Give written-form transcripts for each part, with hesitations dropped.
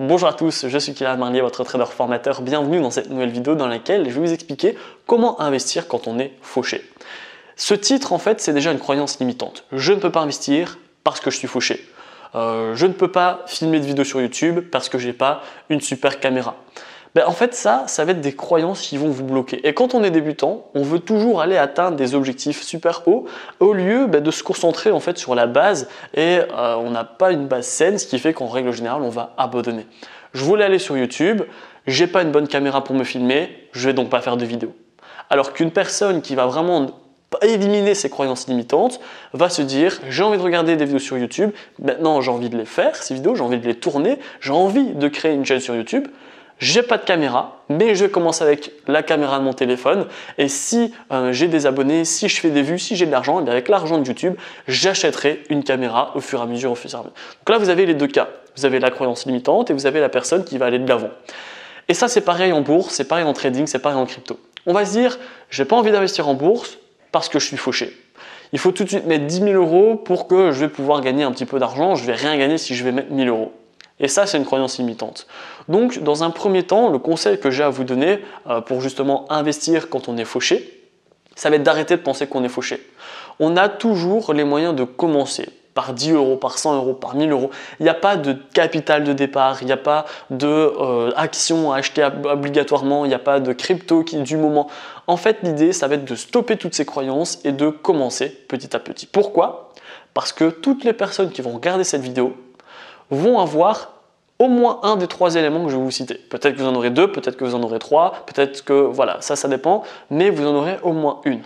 Bonjour à tous, je suis Kylian Marlier, votre trader formateur. Bienvenue dans cette nouvelle vidéo dans laquelle je vais vous expliquer comment investir quand on est fauché. Ce titre, en fait, c'est déjà une croyance limitante. Je ne peux pas investir parce que je suis fauché. Je ne peux pas filmer de vidéos sur YouTube parce que je n'ai pas une super caméra. En fait, ça va être des croyances qui vont vous bloquer. Et quand on est débutant, on veut toujours aller atteindre des objectifs super hauts au lieu de se concentrer en fait sur la base et on n'a pas une base saine, ce qui fait qu'en règle générale, on va abandonner. Je voulais aller sur YouTube, j'ai pas une bonne caméra pour me filmer, je vais donc pas faire de vidéo. Alors qu'une personne qui va vraiment éliminer ses croyances limitantes va se dire j'ai envie de regarder des vidéos sur YouTube, maintenant j'ai envie de les faire, ces vidéos, j'ai envie de les tourner, j'ai envie de créer une chaîne sur YouTube. J'ai pas de caméra, mais je commence avec la caméra de mon téléphone et si j'ai des abonnés, si je fais des vues, si j'ai de l'argent, avec l'argent de YouTube, j'achèterai une caméra au fur et à mesure, Donc là, vous avez les deux cas. Vous avez la croyance limitante et vous avez la personne qui va aller de l'avant. Et ça, c'est pareil en bourse, c'est pareil en trading, c'est pareil en crypto. On va se dire, j'ai pas envie d'investir en bourse parce que je suis fauché. Il faut tout de suite mettre 10 000 euros pour que je vais pouvoir gagner un petit peu d'argent. Je vais rien gagner si je vais mettre 1 000 euros. Et ça, c'est une croyance limitante. Donc, dans un premier temps, le conseil que j'ai à vous donner pour justement investir quand on est fauché, ça va être d'arrêter de penser qu'on est fauché. On a toujours les moyens de commencer par 10 euros, par 100 euros, par 1000 euros. Il n'y a pas de capital de départ, il n'y a pas d'actions à acheter obligatoirement, il n'y a pas de crypto du moment. En fait, l'idée, ça va être de stopper toutes ces croyances et de commencer petit à petit. Pourquoi? Parce que toutes les personnes qui vont regarder cette vidéo vont avoir au moins un des 3 éléments que je vais vous citer. Peut-être que vous en aurez 2, peut-être que vous en aurez 3, peut-être que voilà, ça dépend, mais vous en aurez au moins une.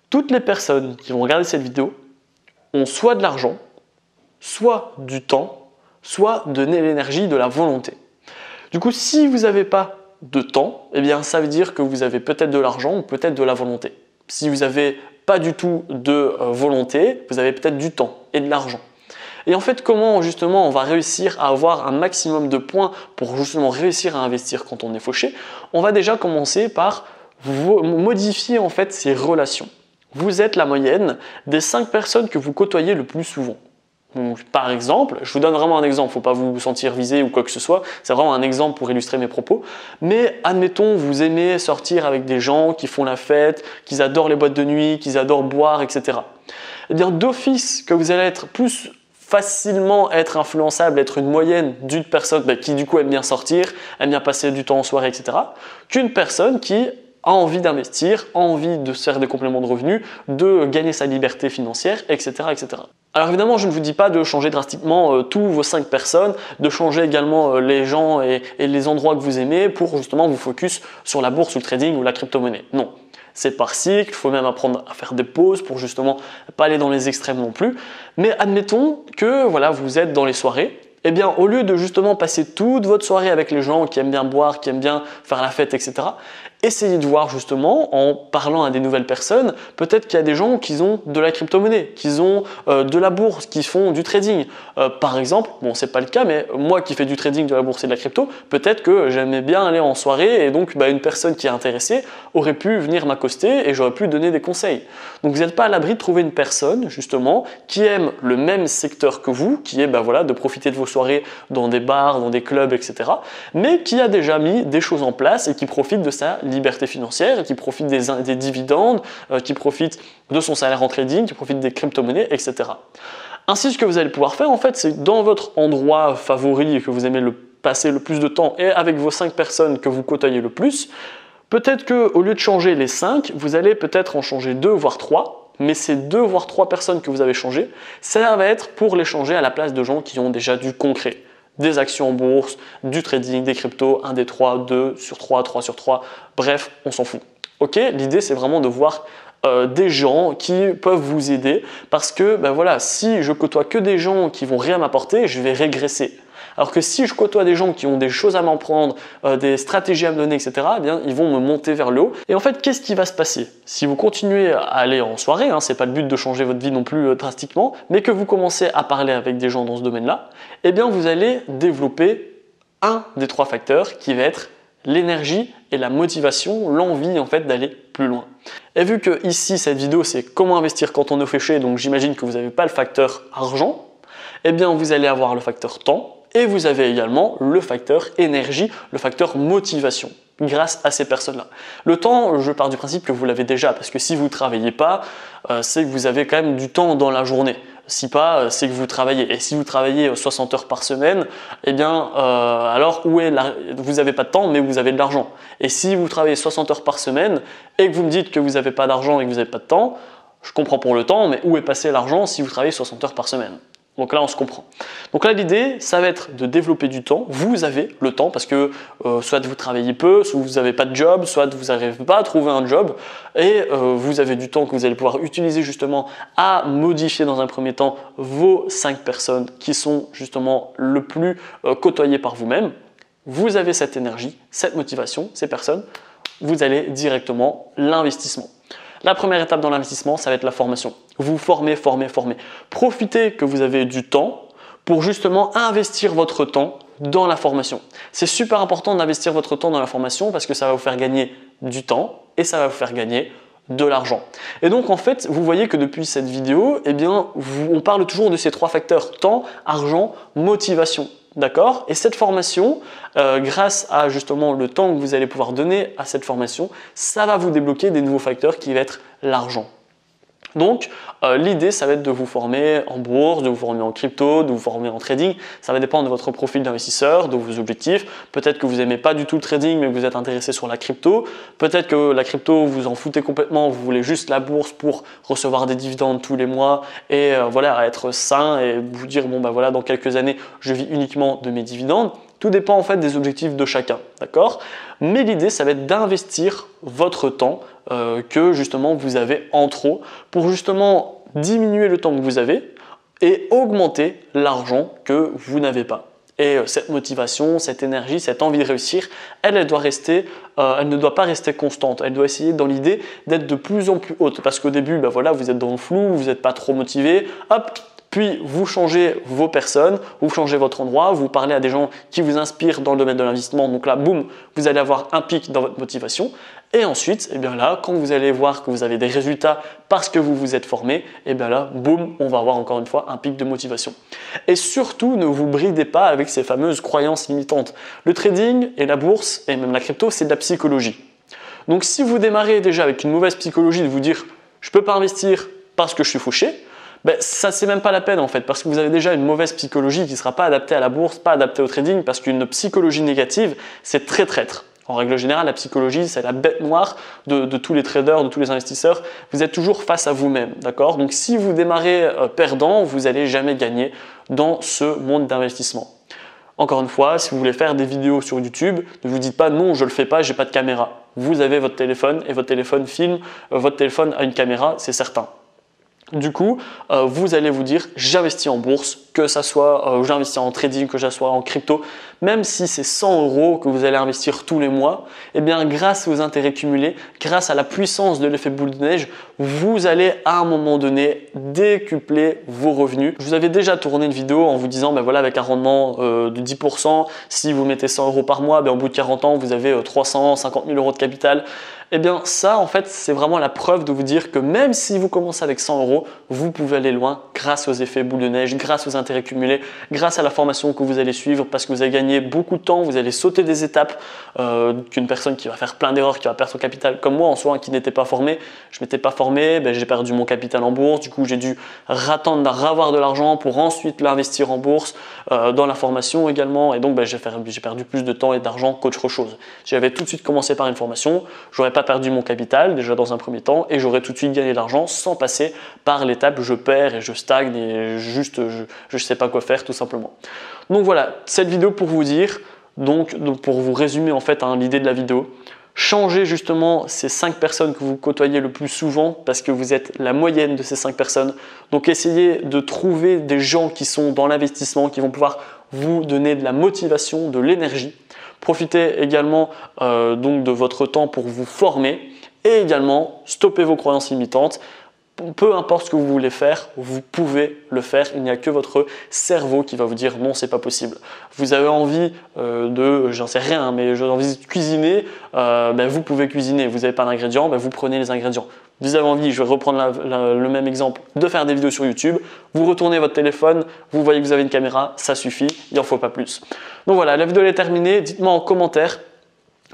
Toutes les personnes qui vont regarder cette vidéo ont soit de l'argent, soit du temps, soit de l'énergie, de la volonté. Du coup, si vous n'avez pas de temps, eh bien ça veut dire que vous avez peut-être de l'argent ou peut-être de la volonté. Si vous n'avez pas du tout de volonté, vous avez peut-être du temps et de l'argent. Et en fait, comment justement on va réussir à avoir un maximum de points pour justement réussir à investir quand on est fauché? On va déjà commencer par modifier en fait ses relations. Vous êtes la moyenne des 5 personnes que vous côtoyez le plus souvent. Donc, par exemple, je vous donne vraiment un exemple, il ne faut pas vous sentir visé ou quoi que ce soit, c'est vraiment un exemple pour illustrer mes propos, mais admettons, vous aimez sortir avec des gens qui font la fête, qui adorent les boîtes de nuit, qui adorent boire, etc. Eh bien, d'office que vous allez être plus facilement être influençable, être une moyenne d'une personne qui du coup aime bien sortir, aime bien passer du temps en soirée, etc. qu'une personne qui a envie d'investir, a envie de se faire des compléments de revenus, de gagner sa liberté financière, etc. etc. Alors évidemment, je ne vous dis pas de changer drastiquement tous vos 5 personnes, de changer également les gens et les endroits que vous aimez pour justement vous focus sur la bourse ou le trading ou la crypto-monnaie. Non. C'est par cycle, il faut même apprendre à faire des pauses pour justement pas aller dans les extrêmes non plus. Mais admettons que voilà, vous êtes dans les soirées, eh bien au lieu de justement passer toute votre soirée avec les gens qui aiment bien boire, qui aiment bien faire la fête, etc., essayez de voir justement en parlant à des nouvelles personnes, peut-être qu'il y a des gens qui ont de la crypto-monnaie, qui ont de la bourse, qui font du trading. Par exemple, bon c'est pas le cas, mais moi qui fais du trading, de la bourse et de la crypto, peut-être que j'aimais bien aller en soirée et donc une personne qui est intéressée aurait pu venir m'accoster et j'aurais pu donner des conseils. Donc vous n'êtes pas à l'abri de trouver une personne justement qui aime le même secteur que vous, qui est de profiter de vos soirées dans des bars, dans des clubs, etc. mais qui a déjà mis des choses en place et qui profite de sa liberté financière, qui profite des dividendes, qui profite de son salaire en trading, qui profite des crypto-monnaies, etc. Ainsi, ce que vous allez pouvoir faire, en fait, c'est dans votre endroit favori et que vous aimez passer le plus de temps et avec vos 5 personnes que vous côtoyez le plus, peut-être qu'au lieu de changer les 5, vous allez peut-être en changer 2 voire 3, mais ces 2 voire 3 personnes que vous avez changées, ça va être pour les changer à la place de gens qui ont déjà du concret. Des actions en bourse, du trading, des cryptos, 1 des 3, 2 sur 3, 3 sur 3, bref, on s'en fout. Ok, l'idée c'est vraiment de voir des gens qui peuvent vous aider parce que si je côtoie que des gens qui vont rien m'apporter, je vais régresser. Alors que si je côtoie des gens qui ont des choses à m'apprendre, des stratégies à me donner, etc., eh bien, ils vont me monter vers le haut. Et en fait, qu'est-ce qui va se passer? Si vous continuez à aller en soirée, ce n'est pas le but de changer votre vie non plus drastiquement, mais que vous commencez à parler avec des gens dans ce domaine-là, eh bien, vous allez développer un des 3 facteurs qui va être l'énergie et la motivation, l'envie en fait d'aller plus loin. Et vu que ici, cette vidéo, c'est comment investir quand on est fauché, donc j'imagine que vous n'avez pas le facteur argent, eh bien vous allez avoir le facteur temps Et vous avez également le facteur énergie, le facteur motivation, grâce à ces personnes-là. Le temps, je pars du principe que vous l'avez déjà, parce que si vous ne travaillez pas, c'est que vous avez quand même du temps dans la journée. Si pas, c'est que vous travaillez. Et si vous travaillez 60 heures par semaine, eh bien, alors vous n'avez pas de temps, mais vous avez de l'argent. Et si vous travaillez 60 heures par semaine et que vous me dites que vous n'avez pas d'argent et que vous n'avez pas de temps, je comprends pour le temps, mais où est passé l'argent si vous travaillez 60 heures par semaine? Donc là, on se comprend. Donc là, l'idée, ça va être de développer du temps. Vous avez le temps parce que soit vous travaillez peu, soit vous n'avez pas de job, soit vous n'arrivez pas à trouver un job et vous avez du temps que vous allez pouvoir utiliser justement à modifier dans un premier temps vos 5 personnes qui sont justement le plus côtoyées par vous-même. Vous avez cette énergie, cette motivation, ces personnes, vous allez directement l'investissement. La première étape dans l'investissement, ça va être la formation. Vous formez, formez, formez. Profitez que vous avez du temps pour justement investir votre temps dans la formation. C'est super important d'investir votre temps dans la formation parce que ça va vous faire gagner du temps et ça va vous faire gagner de l'argent. Et donc en fait, vous voyez que depuis cette vidéo, eh bien, on parle toujours de ces 3 facteurs, temps, argent, motivation. D'accord? Et cette formation, grâce à justement le temps que vous allez pouvoir donner à cette formation, ça va vous débloquer des nouveaux facteurs qui vont être l'argent. Donc, l'idée, ça va être de vous former en bourse, de vous former en crypto, de vous former en trading. Ça va dépendre de votre profil d'investisseur, de vos objectifs. Peut-être que vous n'aimez pas du tout le trading, mais que vous êtes intéressé sur la crypto. Peut-être que la crypto, vous en foutez complètement, vous voulez juste la bourse pour recevoir des dividendes tous les mois et voilà, être sain et vous dire, bon, bah voilà, dans quelques années, je vis uniquement de mes dividendes. Tout dépend en fait des objectifs de chacun, d'accord? Mais l'idée, ça va être d'investir votre temps que justement vous avez en trop pour justement diminuer le temps que vous avez et augmenter l'argent que vous n'avez pas. Et cette motivation, cette énergie, cette envie de réussir, elle ne doit pas rester constante. Elle doit essayer dans l'idée d'être de plus en plus haute. Parce qu'au début, ben voilà, vous êtes dans le flou, vous n'êtes pas trop motivé, hop, puis vous changez vos personnes, vous changez votre endroit, vous parlez à des gens qui vous inspirent dans le domaine de l'investissement. Donc là, boum, vous allez avoir un pic dans votre motivation. Et ensuite, eh bien là, quand vous allez voir que vous avez des résultats parce que vous vous êtes formé, eh bien là, boum, on va avoir encore une fois un pic de motivation. Et surtout, ne vous bridez pas avec ces fameuses croyances limitantes. Le trading et la bourse et même la crypto, c'est de la psychologie. Donc si vous démarrez déjà avec une mauvaise psychologie de vous dire « je ne peux pas investir parce que je suis fauché », ben, ça c'est même pas la peine en fait parce que vous avez déjà une mauvaise psychologie qui ne sera pas adaptée à la bourse, pas adaptée au trading parce qu'une psychologie négative c'est très traître. En règle générale, la psychologie c'est la bête noire de tous les traders, de tous les investisseurs. Vous êtes toujours face à vous-même, d'accord? Donc si vous démarrez perdant, vous n'allez jamais gagner dans ce monde d'investissement. Encore une fois, si vous voulez faire des vidéos sur YouTube, ne vous dites pas non, je ne le fais pas, j'ai pas de caméra. Vous avez votre téléphone et votre téléphone filme, votre téléphone a une caméra, c'est certain. Du coup, vous allez vous dire j'investis en bourse, que ça soit j'investis en trading, que ça soit en crypto, même si c'est 100 € que vous allez investir tous les mois, eh bien grâce aux intérêts cumulés, grâce à la puissance de l'effet boule de neige, vous allez à un moment donné décupler vos revenus. Je vous avais déjà tourné une vidéo en vous disant ben voilà, avec un rendement de 10%, si vous mettez 100 € par mois, ben au bout de 40 ans, vous avez 350 000 € de capital. Eh bien ça en fait c'est vraiment la preuve de vous dire que même si vous commencez avec 100 €, vous pouvez aller loin grâce aux effets boule de neige, grâce aux intérêts cumulés, grâce à la formation que vous allez suivre parce que vous allez gagner beaucoup de temps, vous allez sauter des étapes qu'une personne qui va faire plein d'erreurs, qui va perdre son capital comme moi en soi qui n'était pas formé. Je m'étais pas formé, ben, j'ai perdu mon capital en bourse, du coup j'ai dû attendre d'avoir de l'argent pour ensuite l'investir en bourse, dans la formation également et donc ben, j'ai perdu plus de temps et d'argent qu'autre chose. Si j'avais tout de suite commencé par une formation, j'aurais pas perdu mon capital déjà dans un premier temps et j'aurais tout de suite gagné de l'argent sans passer par l'étape je perds et je stagne et juste je sais pas quoi faire tout simplement. Donc voilà, cette vidéo pour vous dire, donc pour vous résumer en fait l'idée de la vidéo, changez justement ces 5 personnes que vous côtoyez le plus souvent parce que vous êtes la moyenne de ces 5 personnes. Donc essayez de trouver des gens qui sont dans l'investissement, qui vont pouvoir vous donner de la motivation, de l'énergie. Profitez également donc de votre temps pour vous former et également stoppez vos croyances limitantes. peu importe ce que vous voulez faire, vous pouvez le faire. Il n'y a que votre cerveau qui va vous dire non, c'est pas possible. Vous avez envie j'en sais rien, mais j'ai envie de cuisiner, vous pouvez cuisiner. Vous n'avez pas d'ingrédients, vous prenez les ingrédients. Vous avez envie, je vais reprendre le même exemple, de faire des vidéos sur YouTube. Vous retournez votre téléphone, vous voyez que vous avez une caméra, ça suffit, il n'en faut pas plus. Donc voilà, la vidéo est terminée. Dites-moi en commentaire.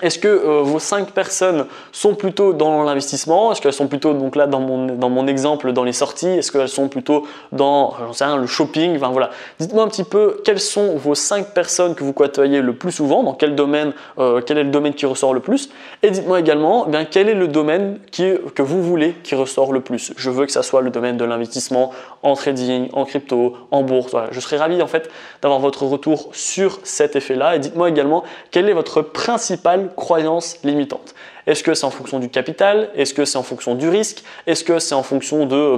Est-ce que vos 5 personnes sont plutôt dans l'investissement? Est-ce qu'elles sont plutôt, donc là dans mon exemple, dans les sorties? Est-ce qu'elles sont plutôt dans, j'en sais rien, le shopping? Enfin voilà. Dites-moi un petit peu quelles sont vos 5 personnes que vous côtoyez le plus souvent, dans quel domaine, quel est le domaine qui ressort le plus? Et dites-moi également quel est le domaine que vous voulez qui ressort le plus. Je veux que ça soit le domaine de l'investissement en trading, en crypto, en bourse. Voilà. Je serais ravi en fait d'avoir votre retour sur cet effet-là. Et dites-moi également quelle est votre principale croyance limitante. Est-ce que c'est en fonction du capital? Est-ce que c'est en fonction du risque? Est-ce que c'est en fonction de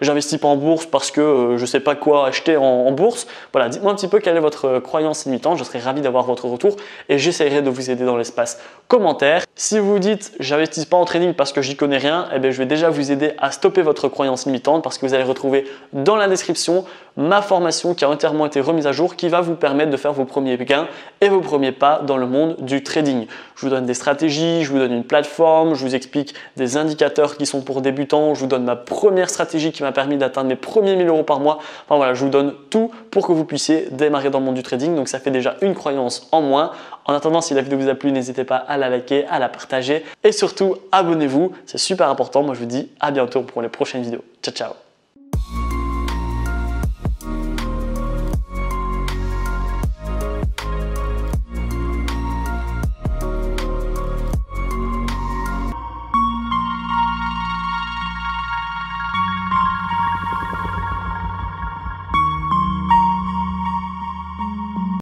j'investis pas en bourse parce que je sais pas quoi acheter en bourse? Voilà, dites-moi un petit peu quelle est votre croyance limitante. Je serais ravi d'avoir votre retour et j'essaierai de vous aider dans l'espace commentaire. Si vous vous dites j'investis pas en trading parce que j'y connais rien, je vais déjà vous aider à stopper votre croyance limitante parce que vous allez retrouver dans la description ma formation qui a entièrement été remise à jour qui va vous permettre de faire vos premiers gains et vos premiers pas dans le monde du trading. Je vous donne des stratégies, je vous donne une plateforme, je vous explique des indicateurs qui sont pour débutants, je vous donne ma première stratégie qui m'a permis d'atteindre mes premiers 1000 € par mois. Enfin voilà, je vous donne tout pour que vous puissiez démarrer dans le monde du trading. Donc ça fait déjà une croyance en moins. En attendant, si la vidéo vous a plu, n'hésitez pas à la liker, à la partager et surtout abonnez-vous. C'est super important. Moi je vous dis à bientôt pour les prochaines vidéos. Ciao ciao.